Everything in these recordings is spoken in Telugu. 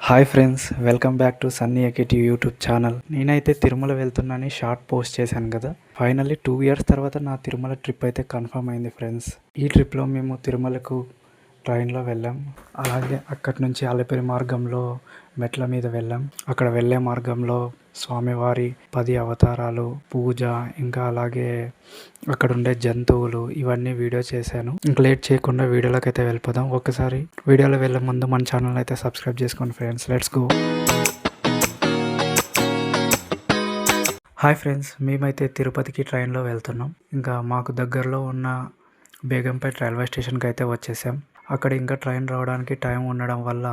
Hi friends, welcome back to Sunny ఎకెటివ్ యూట్యూబ్ ఛానల్. నేనైతే తిరుమల వెళ్తున్నానని షార్ట్ పోస్ట్ చేశాను కదా. ఫైనల్లీ 2 ఇయర్స్ తర్వాత నా తిరుమల ట్రిప్ అయితే కన్ఫర్మ్ అయింది ఫ్రెండ్స్. ఈ ట్రిప్లో మేము తిరుమలకు ట్రైన్లో వెళ్ళాం. అలాగే అక్కడి నుంచి అలిపిరి మార్గంలో మెట్ల మీద వెళ్ళాం. అక్కడ వెళ్ళే మార్గంలో స్వామివారి 10 అవతారాలు, పూజ, ఇంకా అలాగే అక్కడ ఉండే జంతువులు ఇవన్నీ వీడియో చేశాను. ఇంకా లేట్ చేయకుండా వీడియోలోకి అయితే వెళ్ళిపోదాం. ఒకసారి వీడియోలో వెళ్ళే ముందు మన ఛానల్ అయితే సబ్స్క్రైబ్ చేసుకోండి friends. Let's go. Hi friends, మేమైతే తిరుపతికి ట్రైన్లో వెళ్తున్నాం. ఇంకా మాకు దగ్గరలో ఉన్న బేగంపేట రైల్వే స్టేషన్కి అయితే వచ్చేసాం. అక్కడ ఇంకా ట్రైన్ రావడానికి టైం ఉండడం వల్ల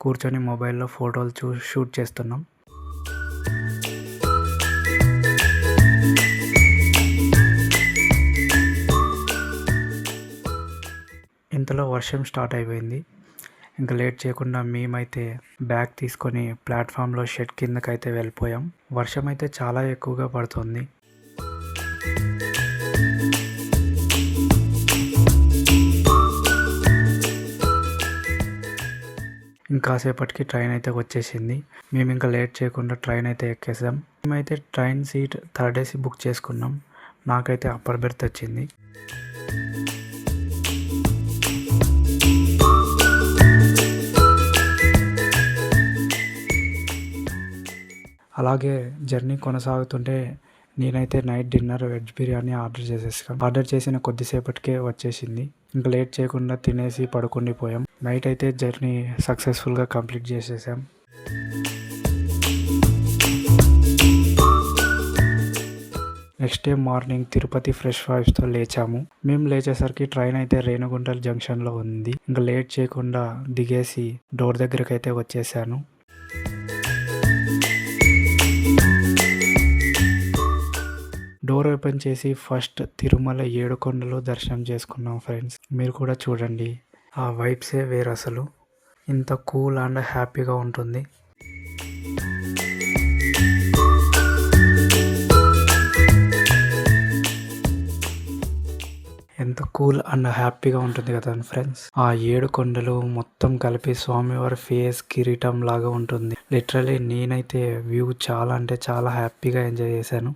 కూర్చొని మొబైల్లో ఫోటోలు షూట్ చేస్తున్నాం. ఇంతలో వర్షం స్టార్ట్ అయిపోయింది. ఇంకా లేట్ చేయకుండా మేమైతే బ్యాగ్ తీసుకొని ప్లాట్ఫామ్లో షెడ్ కిందకైతే వెళ్ళిపోయాం. వర్షం అయితే చాలా ఎక్కువగా పడుతుంది. ఇంకాసేపటికి ట్రైన్ అయితే వచ్చేసింది. మేము ఇంకా లేట్ చేయకుండా ట్రైన్ అయితే ఎక్కేసాం. మేమైతే train seat third AC book చేసుకున్నాం. నాకైతే అప్పర్ బెర్త్ వచ్చింది. అలాగే జర్నీ కొనసాగుతుంటే నేనైతే night dinner veg biryani order చేసిన కొద్దిసేపటికే వచ్చేసింది. ఇంకా లేట్ చేయకుండా తినేసి పడుకుండిపోయాం. నైట్ అయితే జర్నీ సక్సెస్ఫుల్గా కంప్లీట్ చేసేసాం. Next day morning Tirupati fresh వైబ్స్తో లేచాము. మేము లేచేసరికి ట్రైన్ అయితే రేణిగుంట జంక్షన్లో ఉంది. ఇంకా లేట్ చేయకుండా దిగేసి డోర్ దగ్గరకు అయితే వచ్చేసాను. డోర్ ఓపెన్ చేసి ఫస్ట్ తిరుమల 7 కొండలు దర్శనం చేసుకున్నాం ఫ్రెండ్స్. మీరు కూడా చూడండి, ఆ వైబ్సే వేరు. అసలు ఇంత కూల్ అండ్ హ్యాపీగా ఉంటుంది. ఎంత కూల్ అండ్ హ్యాపీగా ఉంటుంది కదా ఫ్రెండ్స్. ఆ 7 కొండలు మొత్తం కలిపి స్వామివారి ఫేస్ కిరీటం లాగా ఉంటుంది. లిటరలీ నేనైతే వ్యూ చాలా అంటే చాలా హ్యాపీగా ఎంజాయ్ చేశాను.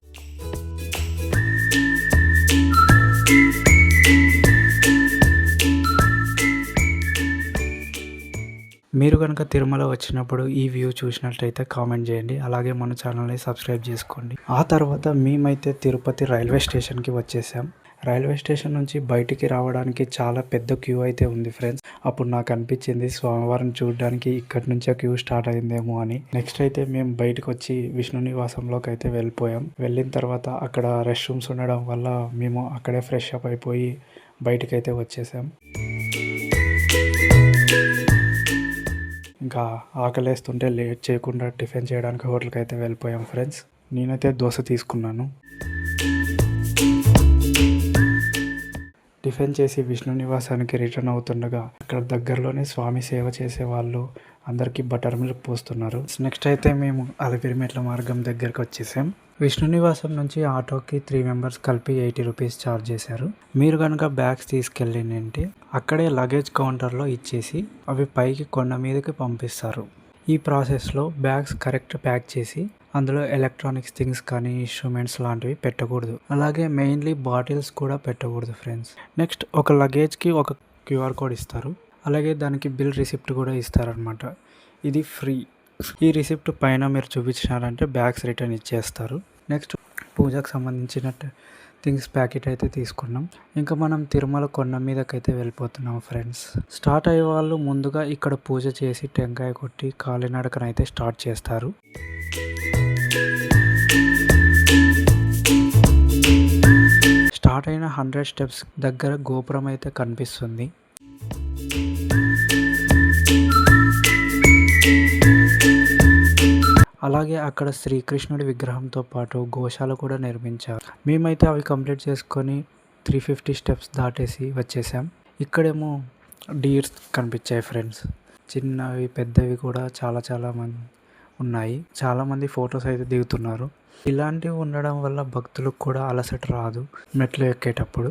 మీరు కనుక తిరుమల వచ్చినప్పుడు ఈ వ్యూ చూసినట్లయితే కామెంట్ చేయండి. అలాగే మన ఛానల్ని సబ్స్క్రైబ్ చేసుకోండి. ఆ తర్వాత మేమైతే తిరుపతి రైల్వే స్టేషన్కి వచ్చేసాం. రైల్వే స్టేషన్ నుంచి బయటికి రావడానికి చాలా పెద్ద క్యూ అయితే ఉంది ఫ్రెండ్స్. అప్పుడు నాకు అనిపించింది స్వామివారిని చూడడానికి ఇక్కడి నుంచే క్యూ స్టార్ట్ అయిందేమో అని. నెక్స్ట్ అయితే మేము బయటకు వచ్చి విష్ణు నివాసంలోకి అయితే వెళ్ళిపోయాం. వెళ్ళిన తర్వాత అక్కడ రెస్ట్ రూమ్స్ ఉండడం వల్ల మేము అక్కడే ఫ్రెష్ అప్ అయిపోయి బయటకైతే వచ్చేసాం. ఇంకా ఆకలేస్తుంటే లేట్ చేయకుండా టిఫిన్ చేయడానికి హోటల్కి అయితే వెళ్ళిపోయాం ఫ్రెండ్స్. నేనైతే దోశ తీసుకున్నాను. టిఫిన్ చేసి విష్ణు నివాసానికి రిటర్న్ అవుతుండగా అక్కడ దగ్గరలోనే స్వామి సేవ చేసే వాళ్ళు అందరికీ బటర్ మిల్క్ పోస్తున్నారు. నెక్స్ట్ అయితే మేము అలిపిరి మెట్ల మార్గం దగ్గరకు వచ్చేసాం. విష్ణు నివాసం నుంచి ఆటోకి 3 మెంబర్స్ కలిపి 80 రూపీస్ ఛార్జ్ చేశారు. మీరు కనుక బ్యాగ్స్ తీసుకెళ్ళినంటే అక్కడే లగేజ్ కౌంటర్లో ఇచ్చేసి అవి పైకి కొండ మీదకి పంపిస్తారు. ఈ ప్రాసెస్లో బ్యాగ్స్ కరెక్ట్ ప్యాక్ చేసి అందులో ఎలక్ట్రానిక్స్ థింగ్స్ కానీ ఇన్స్ట్రుమెంట్స్ లాంటివి పెట్టకూడదు. అలాగే మెయిన్లీ బాటిల్స్ కూడా పెట్టకూడదు ఫ్రెండ్స్. నెక్స్ట్ ఒక లగేజ్కి ఒక QR కోడ్ ఇస్తారు. అలాగే దానికి బిల్ రిసిప్ట్ కూడా ఇస్తారనమాట. ఇది ఫ్రీ. ఈ రిసిప్ట్ పైన మీరు చూపించినారంటే బ్యాగ్స్ రిటర్న్ ఇచ్చేస్తారు. నెక్స్ట్ పూజకు సంబంధించిన థింగ్స్ ప్యాకెట్ అయితే తీసుకున్నాం. ఇంకా మనం తిరుమల కొండ మీదకైతే వెళ్ళిపోతున్నాం ఫ్రెండ్స్. స్టార్ట్ అయ్యే వాళ్ళు ముందుగా ఇక్కడ పూజ చేసి టెంకాయ కొట్టి కాలినడకనైతే స్టార్ట్ చేస్తారు. స్టార్ట్ అయిన 100 స్టెప్స్ దగ్గర గోపురం అయితే కనిపిస్తుంది. అలాగే అక్కడ శ్రీకృష్ణుడి విగ్రహంతో పాటు గోశాల కూడా నిర్మించారు. మేమైతే అవి కంప్లీట్ చేసుకొని 350 స్టెప్స్ దాటేసి వచ్చేసాం. ఇక్కడేమో డీర్స్ కనిపించాయి ఫ్రెండ్స్. చిన్నవి పెద్దవి కూడా చాలా మంది ఉన్నాయి. చాలామంది ఫొటోస్ అయితే దిగుతున్నారు. ఇలాంటివి ఉండడం వల్ల భక్తులకు కూడా అలసట రాదు మెట్లు ఎక్కేటప్పుడు.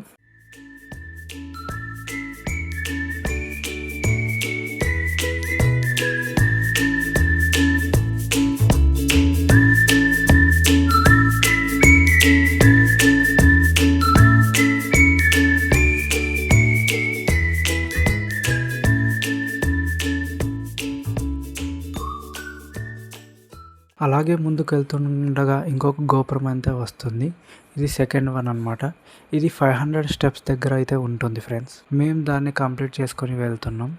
అలాగే ముందుకు వెళ్తుండగా ఇంకొక గోపురం అయితే వస్తుంది. ఇది సెకండ్ వన్ అనమాట. ఇది 500 స్టెప్స్ దగ్గర అయితే ఉంటుంది ఫ్రెండ్స్. మేము దాన్ని కంప్లీట్ చేసుకొని వెళ్తున్నాం.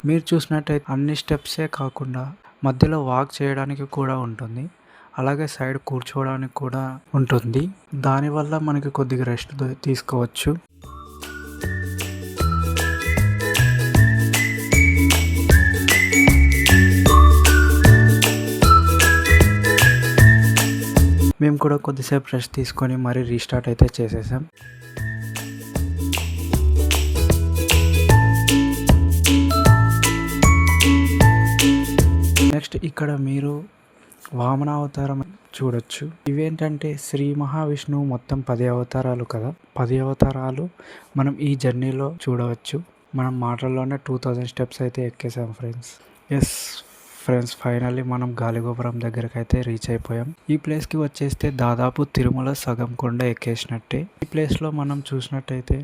మీరు చూసినట్టయితే అన్ని స్టెప్సే కాకుండా మధ్యలో వాక్ చేయడానికి కూడా ఉంటుంది. అలాగే సైడ్ కూర్చోవడానికి కూడా ఉంటుంది. దానివల్ల మనకి కొద్దిగా రెస్ట్ తీసుకోవచ్చు. మేము కూడా కొద్దిసేపు రెస్ట్ తీసుకొని మరీ రీస్టార్ట్ అయితే చేసేసాం. నెక్స్ట్ ఇక్కడ మీరు వామనావతారం చూడొచ్చు. ఇవేంటంటే శ్రీ మహావిష్ణువు మొత్తం 10 అవతారాలు కదా. 10 అవతారాలు మనం ఈ జర్నీలో చూడవచ్చు. మనం మాటల్లోనే 2000 స్టెప్స్ అయితే ఎక్కేసాం ఫ్రెండ్స్. ఎస్ ఫ్రెండ్స్, ఫైనల్లీ మనం గాలిగోపురం దగ్గరకు అయితే రీచ్ అయిపోయాం. ఈ ప్లేస్కి వచ్చేస్తే దాదాపు తిరుమల సగం కొండ ఎక్కేసినట్టే. ఈ ప్లేస్లో మనం చూసినట్టయితే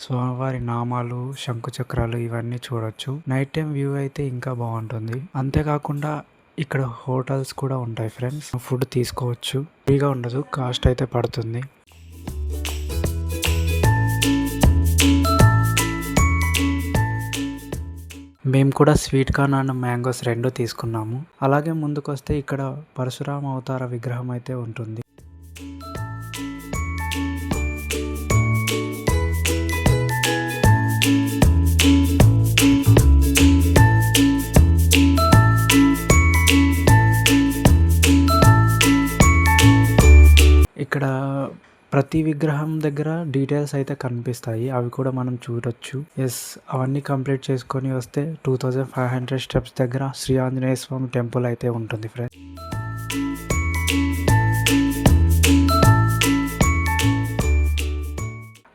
స్వామివారి నామాలు, శంకు చక్రాలు ఇవన్నీ చూడొచ్చు. నైట్ టైం వ్యూ అయితే ఇంకా బాగుంటుంది. అంతేకాకుండా ఇక్కడ హోటల్స్ కూడా ఉంటాయి ఫ్రెండ్స్. ఫుడ్ తీసుకోవచ్చు. ఫ్రీగా ఉండదు, కాస్ట్ అయితే పడుతుంది. మేము కూడా స్వీట్ కార్న్ అండ్ మ్యాంగోస్ 2 తీసుకున్నాము. అలాగే ముందుకు వస్తే ఇక్కడ పరశురామ అవతార విగ్రహం అయితే ఉంటుంది. ఇక్కడ ప్రతి విగ్రహం దగ్గర డీటెయిల్స్ అయితే కనిపిస్తాయి. అవి కూడా మనం చూడొచ్చు. ఎస్, అవన్నీ కంప్లీట్ చేసుకొని వస్తే 2500 స్టెప్స్ దగ్గర శ్రీ ఆంజనేయ స్వామి టెంపుల్ అయితే ఉంటుంది ఫ్రెండ్స్.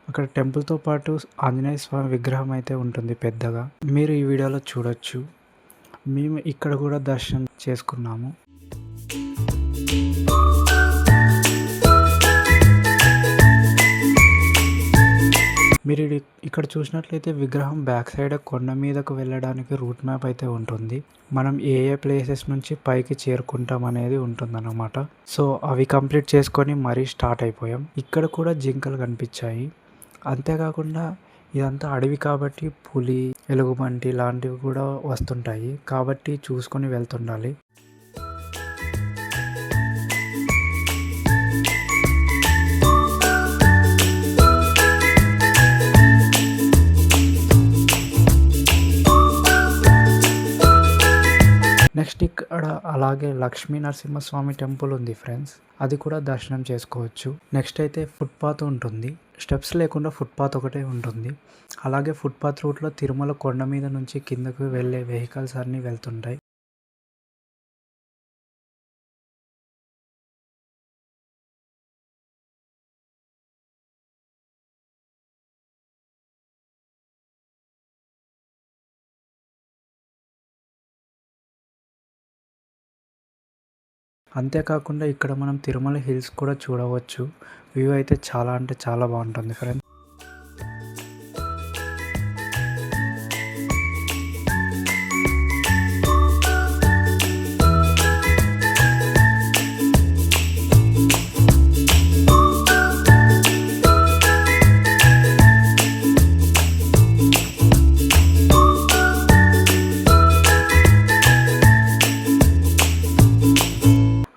అక్కడ టెంపుల్తో పాటు ఆంజనేయ స్వామి విగ్రహం అయితే ఉంటుంది పెద్దగా. మీరు ఈ వీడియోలో చూడొచ్చు. మేము ఇక్కడ కూడా దర్శనం చేసుకున్నాము. మీరు ఇక్కడ చూసినట్లయితే విగ్రహం బ్యాక్ సైడ్ కొండ మీదకు వెళ్ళడానికి రూట్ మ్యాప్ అయితే ఉంటుంది. మనం ఏ ప్లేసెస్ నుంచి పైకి చేరుకుంటాం అనేది ఉంటుందన్నమాట. సో అవి కంప్లీట్ చేసుకొని మరీ స్టార్ట్ అయిపోయాం. ఇక్కడ కూడా జింకలు కనిపించాయి. అంతేకాకుండా ఇదంతా అడవి కాబట్టి పులి, ఎలుగుబంటి లాంటివి కూడా వస్తుంటాయి. కాబట్టి చూసుకొని వెళ్తుండాలి. నెక్స్ట్ ఇక్కడ అలాగే లక్ష్మీ నరసింహస్వామి టెంపుల్ ఉంది ఫ్రెండ్స్. అది కూడా దర్శనం చేసుకోవచ్చు. నెక్స్ట్ అయితే ఫుట్పాత్ ఉంటుంది. స్టెప్స్ లేకుండా ఫుట్పాత్ ఒకటే ఉంటుంది. అలాగే ఫుట్పాత్ రూట్లో తిరుమల కొండ మీద నుంచి కిందకు వెళ్ళే వెహికల్స్ అన్నీ వెళ్తుంటాయి. అంతేకాకుండా ఇక్కడ మనం తిరుమల హిల్స్ కూడా చూడవచ్చు. వ్యూ అయితే చాలా అంటే చాలా బాగుంటుంది ఫ్రెండ్స్.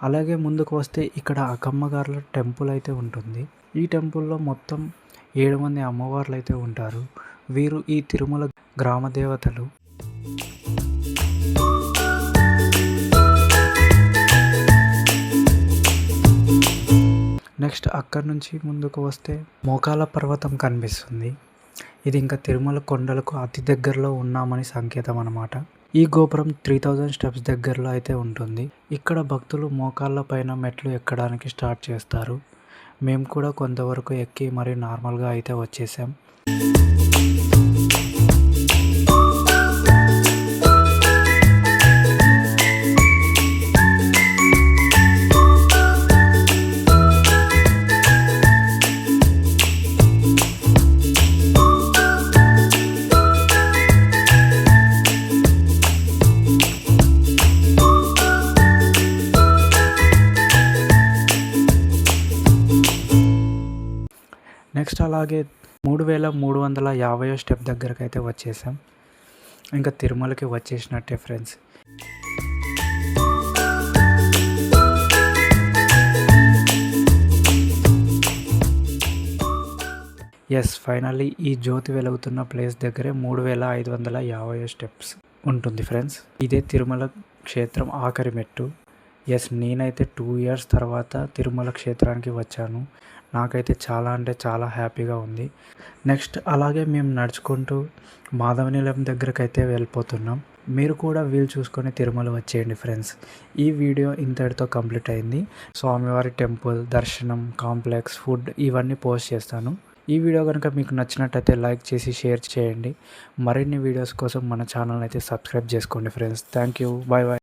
అలాగే ముందుకు వస్తే ఇక్కడ అక్కమ్మగారుల టెంపుల్ అయితే ఉంటుంది. ఈ టెంపుల్లో మొత్తం 7 మంది అమ్మవార్లు అయితే ఉంటారు. వీరు ఈ తిరుమల గ్రామ దేవతలు. నెక్స్ట్ అక్కడి నుంచి ముందుకు వస్తే మోకాల పర్వతం కనిపిస్తుంది. ఇది ఇంకా తిరుమల కొండలకు అతి దగ్గరలో ఉన్నామని సంకేతం అన్నమాట. ఈ గోపురం 3000 స్టెప్స్ దగ్గరలో అయితే ఉంటుంది. ఇక్కడ భక్తులు మోకాళ్ళ పైన మెట్లు ఎక్కడానికి స్టార్ట్ చేస్తారు. మేము కూడా కొంతవరకు ఎక్కి మరి నార్మల్గా అయితే వచ్చేసాం. నెక్స్ట్ అలాగే 3350 స్టెప్ దగ్గరకు అయితే వచ్చేసాం. ఇంకా తిరుమలకి వచ్చేసినట్టే ఫ్రెండ్స్. ఎస్, ఫైనల్లీ ఈ జ్యోతి వెలుగుతున్న ప్లేస్ దగ్గరే 3550 స్టెప్స్ ఉంటుంది ఫ్రెండ్స్. ఇదే తిరుమల క్షేత్రం ఆఖరి మెట్టు. ఎస్, నేనైతే 2 ఇయర్స్ తర్వాత తిరుమల క్షేత్రానికి వచ్చాను. నాకైతే చాలా అంటే చాలా హ్యాపీగా ఉంది. నెక్స్ట్ అలాగే మేము నడుచుకుంటూ మాధవనిలయం దగ్గరకు అయితే వెళ్ళిపోతున్నాం. మీరు కూడా వీలు చూసుకొని తిరుమల వచ్చేయండి ఫ్రెండ్స్. ఈ వీడియో ఇంతటితో కంప్లీట్ అయింది. స్వామివారి టెంపుల్, దర్శనం, కాంప్లెక్స్, ఫుడ్ ఇవన్నీ పోస్ట్ చేస్తాను. ఈ వీడియో కనుక మీకు నచ్చినట్టయితే లైక్ చేసి షేర్ చేయండి. మరిన్ని వీడియోస్ కోసం మన ఛానల్ అయితే సబ్స్క్రైబ్ చేసుకోండి friends. Thank you. Bye bye.